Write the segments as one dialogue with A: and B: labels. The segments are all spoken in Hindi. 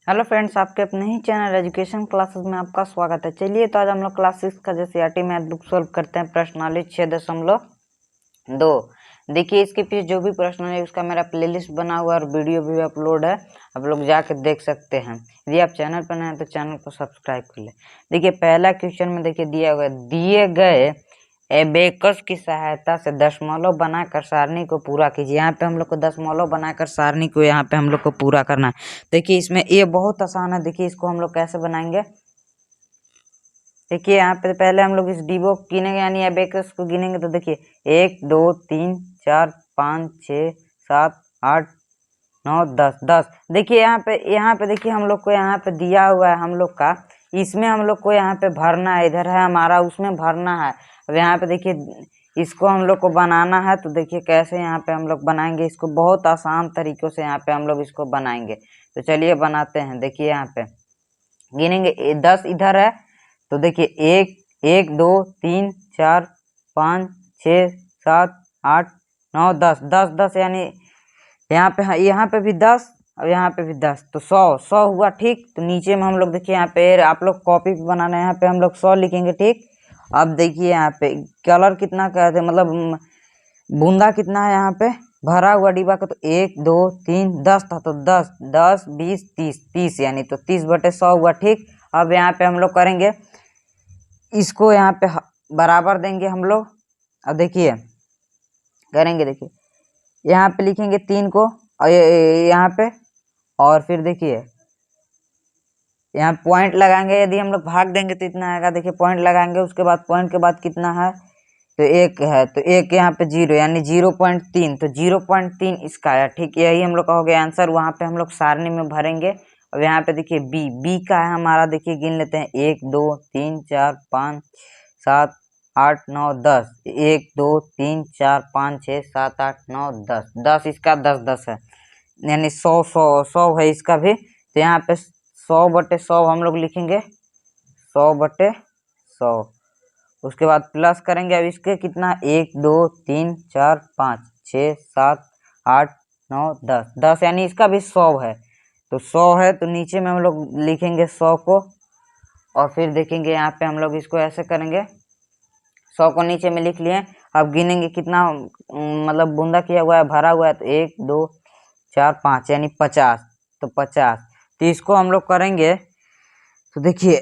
A: हेलो फ्रेंड्स, आपके अपने ही चैनल एजुकेशन क्लासेस में आपका स्वागत है। चलिए तो आज हम लोग क्लास 6 का JCERT मैथ बुक सॉल्व करते हैं। प्रश्नावली 6.2। देखिए इसके पीछे जो भी प्रश्न है उसका मेरा प्लेलिस्ट बना हुआ है और वीडियो भी अपलोड है, आप लोग जाकर देख सकते हैं। यदि आप चैनल पर नए हैं तो चैनल को सब्सक्राइब कर ले। देखिए पहला क्वेश्चन में देखिए दिए गए एबेकस की सहायता से दशमलव बनाकर सारणी को पूरा कीजिए। यहाँ पे हम लोग को दशमलव बनाकर सारणी को यहाँ पे हम लोग को पूरा करना है। देखिए इसमें ये बहुत आसान है। देखिए इसको हम लोग कैसे बनाएंगे। देखिए यहाँ पे पहले हम लोग इस डिबो को गिनेंगे, यानी एबेकस को गिनेंगे। तो देखिए 1 2 3 4 5 6 7 8 9 10 10। देखिए यहाँ पे देखिए हम लोग को यहाँ पे दिया हुआ है हम लोग का, इसमें हम लोग को यहाँ पे भरना है। इधर है हमारा, उसमें भरना है। अब यहाँ पे देखिए इसको हम लोग को बनाना है। तो देखिए कैसे यहाँ पे हम लोग बनाएंगे इसको, बहुत आसान तरीकों से यहाँ पे हम लोग इसको बनाएंगे। तो चलिए बनाते हैं। देखिए यहाँ पे गिनेंगे 10 इधर है। तो देखिए 1 2 3 4 5 6 7 8 9 10 10 10, यानी यहाँ पे भी 10 और यहाँ पे भी 10, तो 100 हुआ। ठीक, तो नीचे में हम लोग देखिए यहाँ पे आप लोग कॉपी पे बनाना है, यहाँ पे हम लोग 100 लिखेंगे। ठीक, अब देखिए यहाँ पे कलर कितना कहते हैं, मतलब बूंदा कितना है यहाँ पे भरा हुआ डिब्बा का। तो 1 2 3 10 था, तो 10 10 20 30 30, यानी तो 30/100 हुआ। ठीक, अब यहाँ पे हम लोग करेंगे इसको, यहाँ पे बराबर देंगे हम लोग। अब देखिए करेंगे, देखिए यहाँ पे लिखेंगे 3 को और यहाँ पे, और फिर देखिए यहाँ पॉइंट लगाएंगे। यदि हम लोग भाग देंगे तो इतना आएगा। देखिए पॉइंट लगाएंगे, उसके बाद पॉइंट के बाद कितना है, तो 1 है, तो 1 यहाँ पे 0, यानी 0.3, तो 0.3 इसका आया। ठीक, यही हम लोग का हो गया आंसर। वहाँ पे हम लोग सारणी में भरेंगे। और यहाँ पे देखिए बी का है हमारा। देखिए गिन लेते हैं 1 2 3 4 5 7 8 9 10, 1 2 3 4 5 6 7 8 9 10 10, इसका 10 10 है, यानी 100 है इसका भी। तो यहाँ पे 100/100 हम लोग लिखेंगे, 100/100। उसके बाद प्लस करेंगे। अब इसके कितना, 1 2 3 4 5 6 7 8 9 10 10, यानी इसका भी 100 है। तो 100 है, तो नीचे में हम लोग लिखेंगे 100 को, और फिर देखेंगे यहाँ पे हम लोग इसको ऐसे करेंगे। 100 को नीचे में लिख लिए। अब गिनेंगे कितना मतलब बूंदा किया हुआ है, भरा हुआ है। तो 1 2 4 5, यानी 50, तो 50। तो इसको हम लोग करेंगे। तो देखिए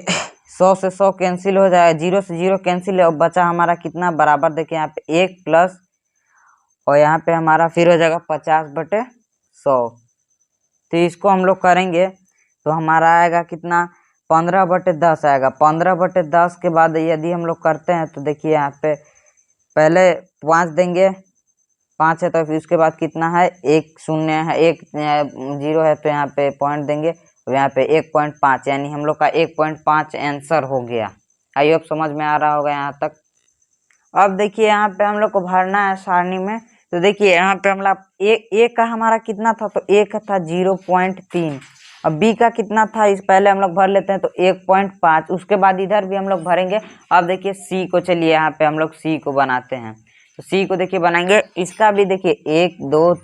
A: 100 से 100 कैंसिल हो जाएगा, 0 से 0 कैंसिल है, और बचा हमारा कितना बराबर। देखिए यहाँ पे 1 प्लस, और यहाँ पे हमारा फिर हो जाएगा 50/100। तो इसको हम लोग करेंगे तो हमारा आएगा कितना, 15/10 आएगा। 15/10 के बाद यदि हम लोग करते हैं तो देखिए यहाँ पे पहले 5 देंगे, 5 है, तो फिर उसके बाद कितना है, 1 0 है, 1 0 है, तो यहाँ पे पॉइंट देंगे। तो यहाँ पे 1.5, यानी हम लोग का 1.5 आंसर हो गया। आई होप समझ में आ रहा होगा यहाँ तक। अब देखिए यहाँ पे हम लोग को भरना है सारणी में। तो देखिए यहाँ पे हम लोग ए का हमारा कितना था, तो ए का था 0.3। अब बी का कितना था, इस पहले हम लोग भर लेते हैं, तो 1.5। उसके बाद इधर भी हम लोग भरेंगे। अब देखिए सी को, चलिए यहाँ पे हम लोग सी को बनाते हैं। तो सी को देखिए बनाएंगे, इसका भी देखिए 1 2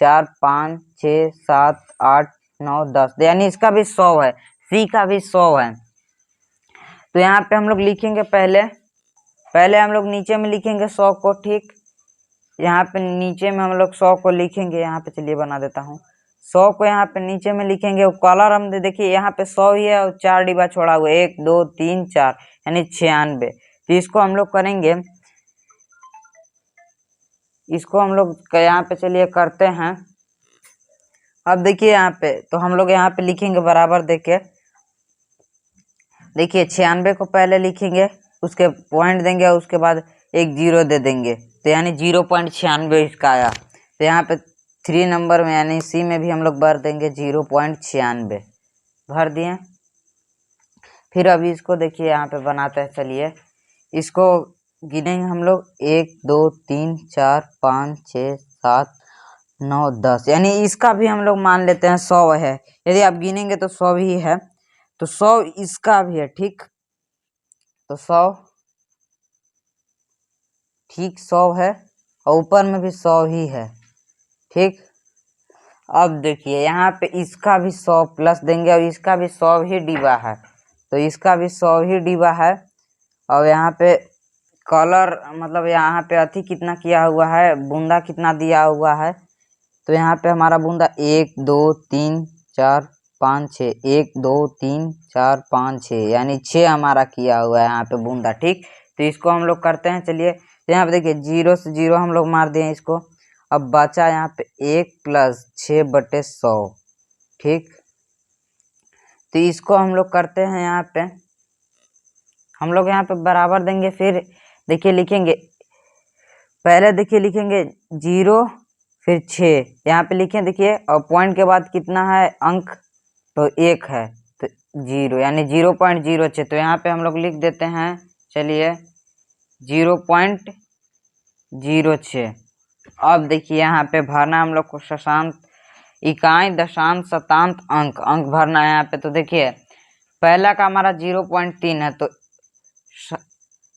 A: 4 5 6 7 8 9 10, यानी इसका भी 100 है, सी का भी 100 है। तो यहाँ पे हम लोग लिखेंगे पहले हम लोग नीचे में लिखेंगे 100 को। ठीक, यहाँ पे नीचे में हम लोग 100 को लिखेंगे। यहाँ पे चलिए बना देता हूँ, 100 को यहाँ पे नीचे में लिखेंगे। और कलर हम देखिए यहाँ पे 100 ही है, और 4 डिब्बा छोड़ा हुआ है, 1 2 3 4, यानी 96। तो इसको हम लोग करेंगे, इसको हम लोग यहाँ पे चलिए करते हैं। अब देखिए यहाँ पे तो हम लोग यहाँ पे लिखेंगे बराबर देके। देखिए 96 को पहले लिखेंगे, उसके पॉइंट देंगे, और उसके बाद एक 0 दे देंगे, तो यानी 0.96 इसका आया। तो यहाँ पे 3 नंबर में यानी सी में भी हम लोग भर देंगे 0.96, भर दिए। फिर अभी इसको देखिए यहाँ पे बनाते हैं। चलिए इसको गिनेंगे हम लोग, 1 2 3 4 5 6 7 9 10, यानी इसका भी हम लोग मान लेते हैं 100 है। यदि आप गिनेंगे तो 100 ही है, तो 100 इसका भी है। ठीक, तो 100 ठीक 100 है, और ऊपर में भी 100 ही है। ठीक, अब देखिए यहाँ पे इसका भी 100 प्लस देंगे और इसका भी 100 ही डिब्बा है, तो इसका भी 100 ही डिब्बा है। और यहाँ पे कलर मतलब यहाँ पे अति कितना किया हुआ है, बूंदा कितना दिया हुआ है, तो यहाँ पे हमारा बूंदा 1 2 3 4 5 6, 1 2 3 4 5 6 यानी 6 हमारा किया हुआ है यहाँ पे बूंदा। ठीक, तो इसको हम लोग करते हैं। चलिए तो यहाँ पे देखिए 0 से 0 हम लोग मार दिए इसको। अब बचा यहाँ पे 1 प्लस 6/100। ठीक, तो इसको हम लोग करते हैं। यहाँ पे हम लोग यहाँ पे बराबर देंगे, फिर देखिए लिखेंगे, पहले देखिए लिखेंगे 0 फिर 6 यहाँ पे लिखें देखिए, और पॉइंट के बाद कितना है अंक, तो 1 है, तो 0 यानी 0.06। तो यहाँ पे हम लोग लिख देते हैं, चलिए 0.06। अब देखिए यहाँ पे भरना हम लोग को शतांश, इकाई, दशांश, शतांश, अंक भरना है यहाँ पे। तो देखिए पहला का हमारा 0.3 है, तो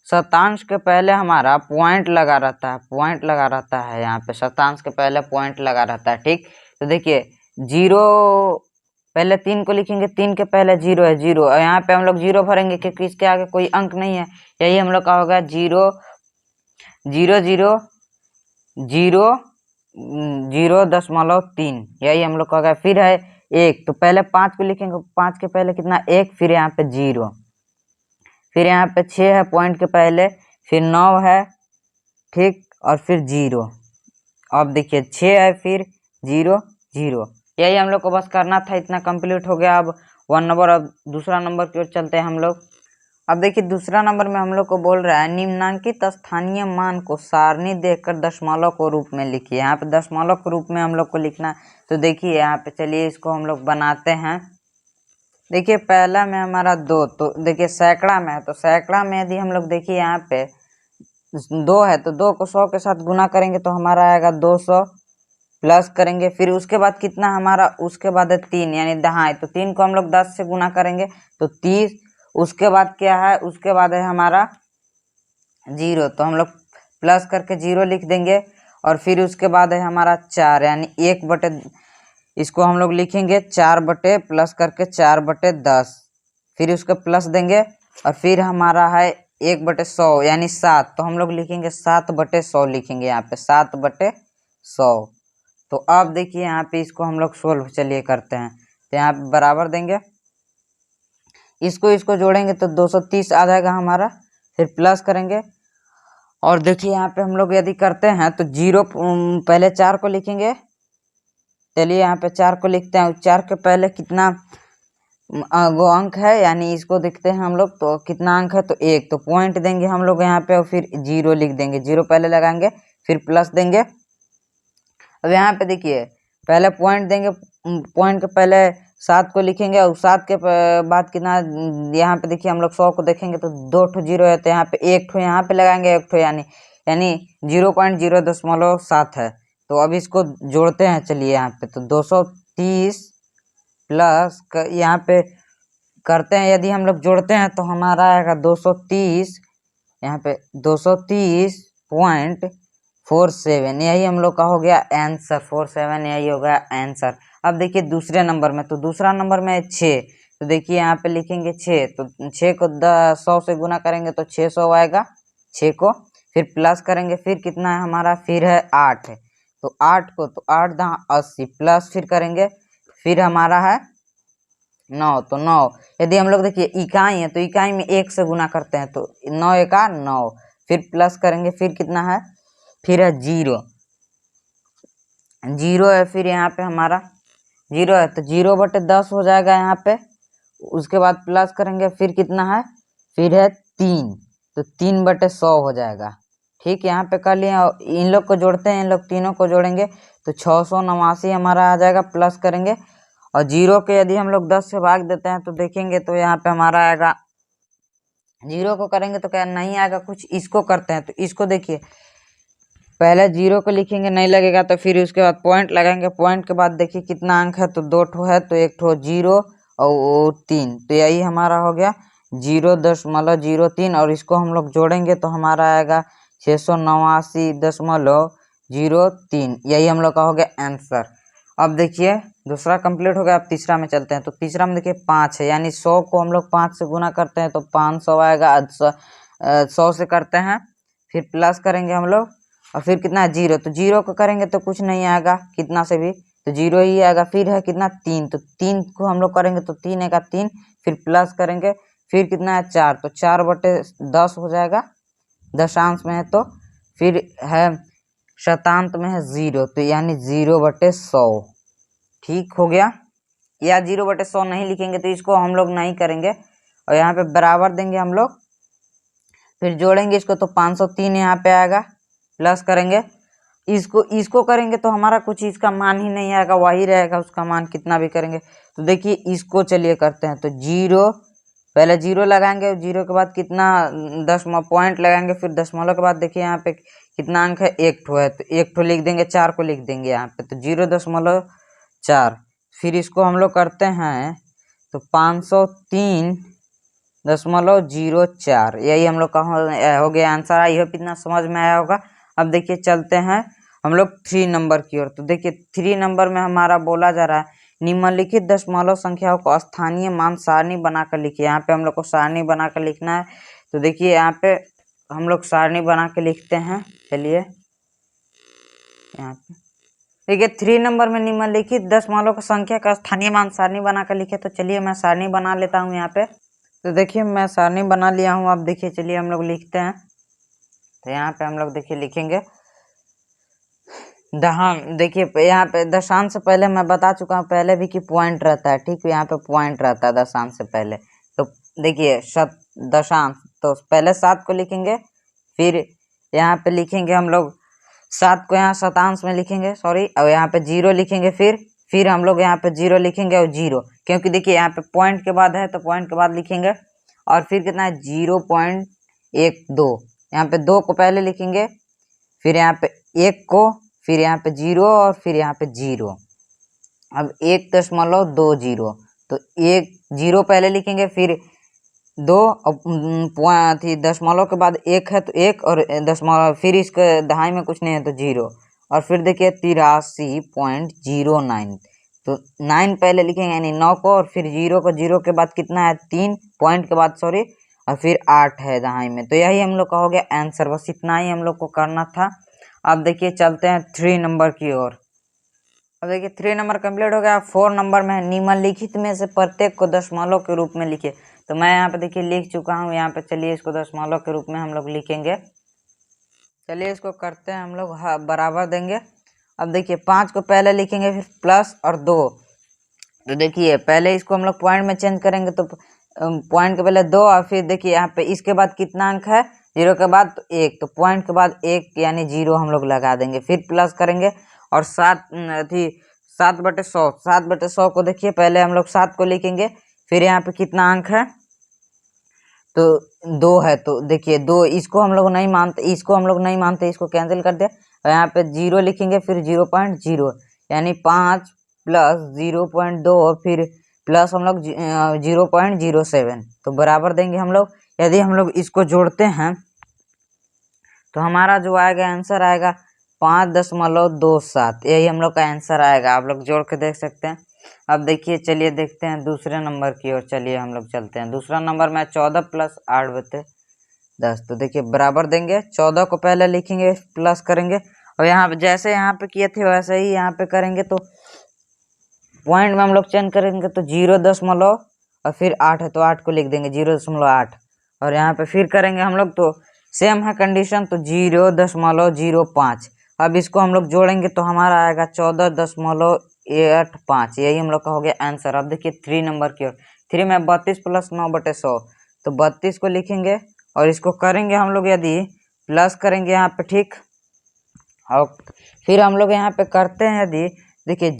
A: शतांश के पहले हमारा पॉइंट लगा रहता है, पॉइंट लगा रहता है यहाँ पे, शतांश के पहले पॉइंट लगा रहता है। ठीक, तो देखिए 0 पहले 3 को लिखेंगे, 3 के पहले 0 है, 0, और यहाँ पे हम लोग 0 भरेंगे क्योंकि इसके आगे कोई अंक नहीं है। यही हम लोग का होगा 0 0 0 0 0.3, यही हम लोग का होगा। फिर है 1, तो पहले 5 को लिखेंगे, 5 के पहले कितना 1, फिर यहाँ पे 0, फिर यहाँ पे 6 है पॉइंट के पहले, फिर 9 है, ठीक, और फिर 0। अब देखिए 6 है, फिर 0 0, यही हम लोग को बस करना था, इतना कंप्लीट हो गया। अब 1 नंबर। अब दूसरा नंबर की ओर चलते हैं हम लोग। अब देखिए दूसरा नंबर में हम लोग को बोल रहा है निम्नांकित स्थानीय मान को सारणी देखकर दशमलव को रूप में लिखिए। यहाँ पे दशमलव के रूप में हम लोग को लिखना। तो देखिए यहाँ पे चलिए इसको हम लोग बनाते हैं। देखिए पहला में हमारा 2, तो देखिए सैकड़ा में है, तो सैकड़ा में यदि हम लोग देखिए यहाँ पे 2 है, तो 2 को 100 के साथ गुना करेंगे तो हमारा आएगा 200, प्लस करेंगे, फिर उसके बाद कितना हमारा, उसके बाद है 3 यानी दहाई, तो 3 को हम लोग 10 से गुना करेंगे तो 30। उसके बाद क्या है, उसके बाद है हमारा 0, तो हम लोग प्लस करके 0 लिख देंगे। और फिर उसके बाद है हमारा 4 यानी 1/, इसको हम लोग लिखेंगे 4/ प्लस करके 4/10, फिर उसका प्लस देंगे। और फिर हमारा है 1/100 यानी 7, तो हम लोग लिखेंगे 7/100 लिखेंगे यहाँ पे 7/100। तो अब देखिए यहाँ पे इसको हम लोग सोल्व चलिए करते हैं। तो यहाँ पे बराबर देंगे, इसको जोड़ेंगे तो 230 आ जाएगा हमारा, फिर प्लस करेंगे। और देखिए यहाँ पे हम लोग यदि करते हैं तो 0 पहले 4 को लिखेंगे। चलिए यहाँ पे 4 को लिखते हैं, 4 के पहले कितना वो अंक है, यानी इसको देखते हैं हम लोग, तो कितना अंक है, तो 1, तो पॉइंट देंगे हम लोग यहाँ पे और फिर 0 लिख देंगे, 0 पहले लगाएंगे फिर प्लस देंगे। अब यहाँ पे देखिए पहले पॉइंट देंगे, पॉइंट के पहले 7 को लिखेंगे और 7 के बाद कितना, यहाँ पे देखिए हम लोग 100 को देखेंगे तो 2 ठो 0 है, तो यहाँ पे 1 ठो यहाँ पे लगाएंगे, 1 ठो यानी 0.007 है। तो अब इसको जोड़ते हैं, चलिए यहाँ पे तो 230 प्लस यहाँ पे करते हैं, यदि हम लोग जोड़ते हैं तो हमारा आएगा 230, यहाँ पे 230.47, यही हम लोग का हो गया आंसर, 47 यही हो गया आंसर। अब देखिए दूसरे नंबर में, तो दूसरा नंबर में 6, तो देखिए यहाँ पे लिखेंगे 6, तो 6 को 100 से गुना करेंगे तो 600 आएगा, 6 को फिर प्लस करेंगे, फिर कितना है हमारा, फिर है 8, तो 8 को, तो 8 × 80 प्लस फिर करेंगे, फिर हमारा है 9, तो 9 यदि हम लोग देखिए इकाई है तो इकाई में 1 से गुना करते हैं, तो 9 एका 9, फिर प्लस करेंगे, फिर कितना है, फिर है 0 है, फिर यहाँ पे हमारा 0 है, तो 0/10 हो जाएगा यहाँ पे। उसके बाद प्लस करेंगे, फिर कितना है, फिर है 3, तो 3/100 हो जाएगा। ठीक, यहाँ पे कर लिए। इन लोग को जोड़ते हैं, इन लोग तीनों को जोड़ेंगे तो 689 हमारा आ जाएगा, प्लस करेंगे। और 0 के यदि हम लोग 10 से भाग देते हैं तो देखेंगे तो यहाँ पे हमारा आएगा, 0 को करेंगे तो क्या नहीं आएगा कुछ। इसको करते हैं, तो इसको देखिए पहले 0 को लिखेंगे, नहीं लगेगा, तो फिर उसके बाद पॉइंट लगाएंगे, पॉइंट के बाद देखिए कितना अंक है, तो 2 ठो है, तो 1 ठो 0 और 3, तो यही हमारा हो गया 0.03। और इसको हम लोग जोड़ेंगे तो हमारा आएगा 689.03, यही हम लोग का हो गया आंसर। अब देखिए दूसरा कंप्लीट हो गया। अब तीसरा में चलते हैं। तो तीसरा में देखिए 5 है, यानी 100 को हम लोग 5 से गुना करते हैं तो 500 आएगा। 100 से करते हैं, फिर प्लस करेंगे हम लोग, और फिर कितना है 0। तो 0 को करेंगे तो कुछ नहीं आएगा, कितना से भी तो 0 ही आएगा। फिर है कितना 3, तो 3 को हम लोग करेंगे तो 3 आएगा 3, फिर प्लस करेंगे, फिर कितना है 4, तो 4/10 हो जाएगा, दशांश में है तो। फिर है शतांश में है 0, तो यानी 0/100। ठीक हो गया। या 0/100 नहीं लिखेंगे तो इसको हम लोग नहीं करेंगे, और यहाँ पे बराबर देंगे हम लोग, फिर जोड़ेंगे इसको तो 503 यहाँ पे आएगा, प्लस करेंगे इसको करेंगे तो हमारा कुछ इसका मान ही नहीं आएगा, वही रहेगा उसका मान कितना भी करेंगे। तो देखिए इसको चलिए करते हैं। तो 0 पहले 0 लगाएंगे, 0 के बाद कितना दशमलव पॉइंट लगाएंगे, फिर दशमलव के बाद देखिए यहाँ पे कितना अंक है, 1 ठो है, तो 1 ठो लिख देंगे, 4 को लिख देंगे यहाँ पे, तो 0.4। फिर इसको हम लोग करते हैं तो 503.04, यही हम लोग का हो गया आंसर। आई होप इतना समझ में आया होगा। अब देखिए चलते हैं हम लोग 3 नंबर की ओर। तो देखिए 3 नंबर में हमारा बोला जा रहा है निम्नलिखित दशमलव संख्याओं को स्थानीय मान सारणी बनाकर लिखिए। यहाँ पे हम लोग को सारणी बनाकर लिखना है। तो देखिए यहाँ पे हम लोग सारणी बना के लिखते हैं। चलिए यहाँ पे देखिए 3 नंबर में निम्नलिखित दशमलव की संख्या का स्थानीय मान सारणी बनाकर लिखे। तो चलिए मैं सारणी बना लेता हूँ यहाँ पे। तो देखिए मैं सारणी बना लिया हूँ। अब देखिए चलिए हम लोग लिखते हैं। तो यहाँ पे हम लोग देखिए लिखेंगे देखिए यहाँ पे दशांश से पहले मैं बता चुका हूँ पहले भी कि पॉइंट रहता है। ठीक है, यहाँ पे पॉइंट रहता है दशांश से पहले। तो देखिए दशांश, तो पहले 7 को लिखेंगे, फिर यहाँ पे लिखेंगे हम लोग 7 को यहाँ शतांश में लिखेंगे, सॉरी, और यहाँ पे 0 लिखेंगे, फिर हम लोग यहाँ पे 0 लिखेंगे और 0, क्योंकि देखिए यहाँ पे पॉइंट के बाद है तो पॉइंट के बाद लिखेंगे। और फिर कितना है 0.12, यहाँ पे 2 को पहले लिखेंगे, फिर यहाँ पे 1 को, फिर यहाँ पे 0 और फिर यहाँ पे 0। अब 1.20, तो 0 पहले लिखेंगे, फिर 2 दशमलव के बाद 1 है तो 1, और दशमलव फिर इसके दहाई में कुछ नहीं है तो 0, और फिर देखिए 83.09, तो 9 पहले लिखेंगे यानी 9 को, और फिर 0 को, 0 के बाद कितना है 3 पॉइंट के बाद, सॉरी, और फिर 8 है दहाई में। तो यही हम लोग का हो गया आंसर। बस इतना ही हम लोग को करना था। अब देखिए चलते हैं 3 नंबर की ओर। अब देखिए 3 नंबर कंप्लीट हो गया। 4 नंबर में निम्नलिखित में से प्रत्येक को दशमलव के रूप में लिखिए। तो मैं यहाँ पे देखिए लिख चुका हूँ यहाँ पे। चलिए इसको दशमलव के रूप में हम लोग लिखेंगे। चलिए इसको करते हैं हम लोग, हाँ, बराबर देंगे। अब देखिए 5 को पहले लिखेंगे, फिर प्लस और 2। तो देखिए पहले इसको हम लोग पॉइंट में चेंज करेंगे, तो पॉइंट के पहले 2, और फिर देखिए यहाँ पे इसके बाद कितना अंक है 0 के बाद तो 1, तो पॉइंट के बाद 1 यानी 0 हम लोग लगा देंगे, फिर प्लस करेंगे, और 7/100 को देखिए पहले हम लोग 7 को लिखेंगे, फिर यहाँ पे कितना अंक है तो 2 है, तो देखिए 2 इसको हम लोग नहीं मानते, इसको कैंसिल कर दिया, और यहाँ पे 0 लिखेंगे, फिर 0.0 यानी 5 प्लस 0.2, और फिर प्लस हम लोग 0.07, तो बराबर देंगे हम लोग। यदि हम लोग इसको जोड़ते हैं तो हमारा जो आएगा आंसर आएगा 5.27, यही हम लोग का आंसर आएगा। आप लोग जोड़ के देख सकते हैं। अब देखिए चलिए देखते हैं दूसरे नंबर की ओर। चलिए हम लोग चलते हैं। दूसरा नंबर में 14 + 8/10। तो देखिए बराबर देंगे, 14 को पहले लिखेंगे, प्लस करेंगे, और यहाँ पे जैसे यहाँ पे किए थे वैसे ही यहाँ पे करेंगे। तो पॉइंट में हम लोग चेंज करेंगे तो 0. और फिर 8 है तो 8 को लिख देंगे 0.8, और यहाँ पे फिर करेंगे हम लोग तो सेम है कंडीशन, तो 0.05। अब इसको हम लोग जोड़ेंगे तो हमारा आएगा 14.85, यही हम लोग का हो गया आंसर। अब देखिए 3 नंबर की ओर। 3 में 32 + 9/100, तो 32 को लिखेंगे, और इसको करेंगे हम लोग यदि प्लस करेंगे यहाँ पे, ठीक, और फिर हम लोग यहाँ पे करते हैं यदि देखिए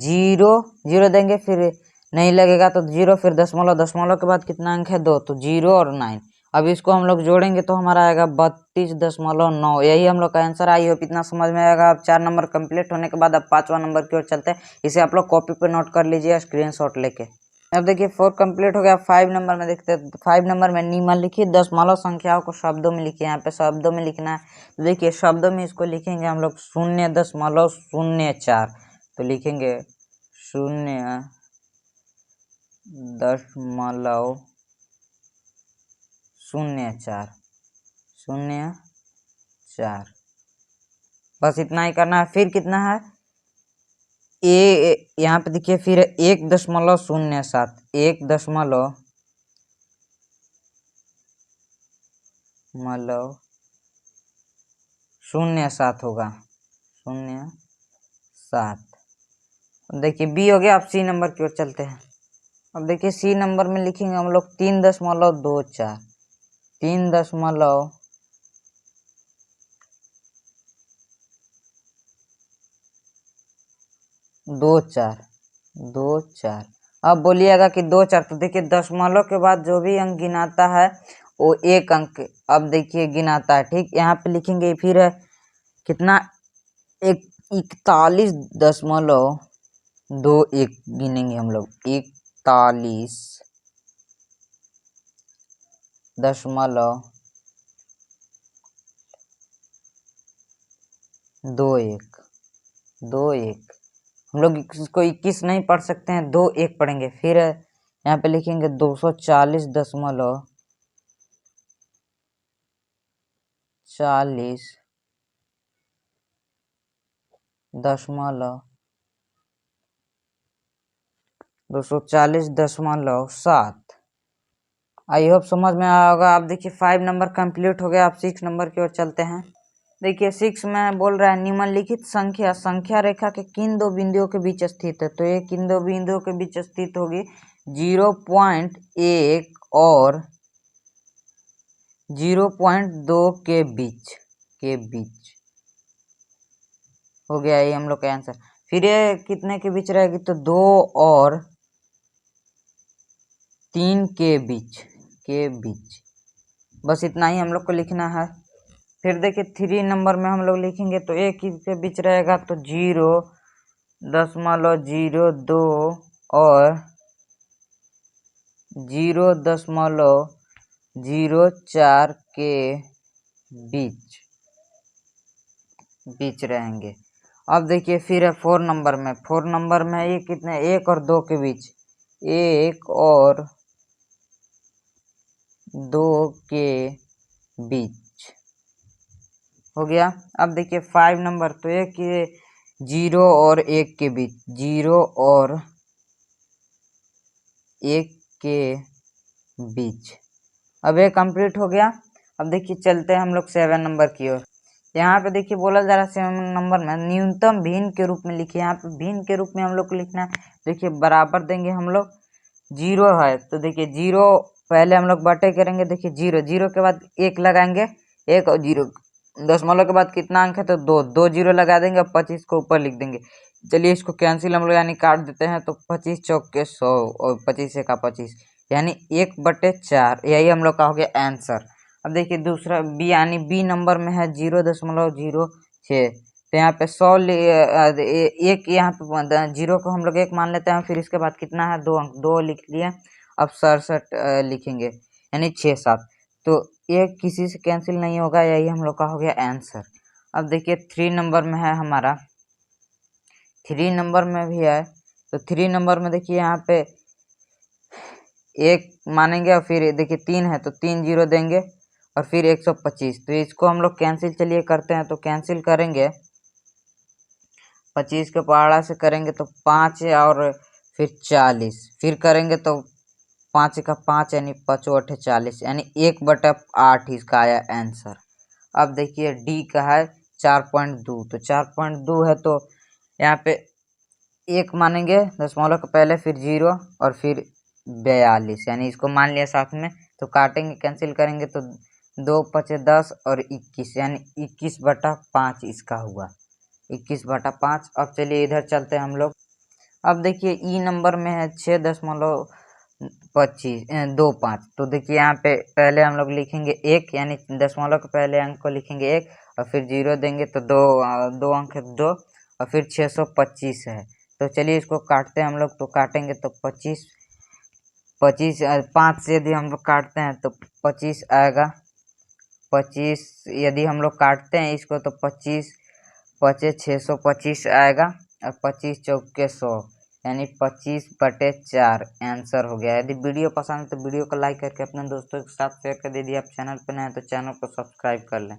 A: 0 देंगे, फिर नहीं लगेगा तो 0, फिर दशमलव के बाद कितना अंक है 2, तो 0 और 9। अब इसको हम लोग जोड़ेंगे तो हमारा आएगा 32.9, यही हम लोग का आंसर। आई होप इतना समझ में आएगा। अब 4 नंबर कंप्लीट होने के बाद अब 5वां नंबर की ओर चलते हैं। इसे आप लोग कॉपी पे नोट कर लीजिए स्क्रीनशॉट लेके। अब देखिए 4 कंप्लीट हो गया। 5 नंबर में देखते हैं। 5 नंबर में निम्नलिखित दशमलव संख्याओं को शब्दों में लिखिए। यहाँ पे शब्दों में लिखना है। तो देखिए शब्दों में इसको लिखेंगे हम लोग 0.04, तो लिखेंगे 0.04 बस इतना ही करना है। फिर कितना है यहाँ पे देखिए फिर 1.07 1.07 होगा 07। देखिए बी हो गया। अब सी नंबर की ओर चलते हैं। अब देखिए सी नंबर में लिखेंगे हम लोग 3.24 3.24 अब बोलिएगा कि 2 4, तो देखिए दशमलव के बाद जो भी अंक गिनाता है वो एक अंक अब देखिए गिनाता है। ठीक, यहाँ पे लिखेंगे फिर कितना 41.21 गिनेंगे हम लोग 41.21 हम लोग इसको 21 नहीं पढ़ सकते हैं, 21 पढ़ेंगे। फिर यहाँ पे लिखेंगे 240.40 240.7। आई होप समझ में आया होगा। आप देखिए 5 नंबर कंप्लीट हो गया। आप 6 नंबर की ओर चलते हैं। देखिए 6 में बोल रहा है निम्नलिखित संख्या रेखा के किन दो बिंदुओं के बीच स्थित है। तो ये किन दो बिंदुओं के बीच स्थित होगी 0.1 और 0.2 के बीच हो गया ये हम लोग का आंसर। फिर ये कितने के बीच रहेगी तो 2 और 3 के बीच बस इतना ही हम लोग को लिखना है। फिर देखिए 3 नंबर में हम लोग लिखेंगे तो एक के बीच रहेगा तो 0.02 और 0.04 के बीच रहेंगे। अब देखिए फिर है 4 नंबर में ये कितने 1 और 2 के बीच 1 और 2 के बीच हो गया। अब देखिए 5 नंबर तो एक 0 और 1 के बीच 0 और 1 के बीच। अब ये कंप्लीट हो गया। अब देखिए चलते हैं हम लोग 7 नंबर की ओर। यहाँ पे देखिए बोला जा रहा है 7 नंबर में न्यूनतम भिन्न के रूप में लिखिए। यहाँ पे भिन्न के रूप में हम लोग को लिखना है। देखिए बराबर देंगे हम लोग 0 है तो देखिए 0 पहले हम लोग बटे करेंगे। देखिए 0 के बाद 1 लगाएंगे 1 और 0 दशमलव के बाद कितना अंक है तो 2 0 लगा देंगे। 25 को ऊपर लिख देंगे। चलिए इसको कैंसिल हम लोग यानी काट देते हैं तो 25 चौक के 100 और 25 का 25 यानी 1/4 यही हम लोग का हो गया आंसर। अब देखिए दूसरा बी यानी बी नंबर में है 0.06 तो यहाँ पे 100 एक यहाँ पे 0 को हम लोग 1 मान लेते हैं। फिर इसके बाद कितना है 2 अंक 2 लिख लिया। अब 67 लिखेंगे यानी 6 7 तो ये किसी से कैंसिल नहीं होगा। यही हम लोग का हो गया आंसर। अब देखिए 3 नंबर में है हमारा 3 नंबर में भी है तो 3 नंबर में देखिए यहाँ पे 1 मानेंगे और फिर देखिए 3 है तो 3 0 देंगे और फिर 125 तो इसको हम लोग कैंसिल चलिए करते हैं। तो कैंसिल करेंगे 25 के पहाड़ा से करेंगे तो 5 और फिर 40 फिर करेंगे तो 5 का 5 यानी 5 8 40 यानी 1/8 इसका आया आंसर। अब देखिए डी का है 4.2 तो 4.2 है तो यहाँ पे 1 मानेंगे दशमलव के पहले फिर 0 और फिर 42 यानी इसको मान लिया साथ में। तो काटेंगे कैंसिल करेंगे तो 2 5 10 और 21 यानी 21/5 इसका हुआ 21/5। अब चलिए इधर चलते हैं हम लोग। अब देखिए ई नंबर में है 6.25 तो देखिए यहाँ पे पहले हम लोग लिखेंगे 1 यानी दशमलव के पहले अंक को लिखेंगे 1 और फिर 0 देंगे तो 2 अंक है 2 और फिर 625 है। तो चलिए इसको काटते हैं हम लोग। तो काटेंगे तो 25 5 से यदि हम लोग काटते हैं तो 25 आएगा। 25 यदि हम लोग काटते हैं इसको तो 25 5 625 आएगा और 25 चौक के 100 यानी 25/4 आंसर हो गया। यदि वीडियो पसंद है तो वीडियो को लाइक करके अपने दोस्तों के साथ शेयर कर दीजिए। आप चैनल पर नए हैं तो चैनल को सब्सक्राइब कर लें।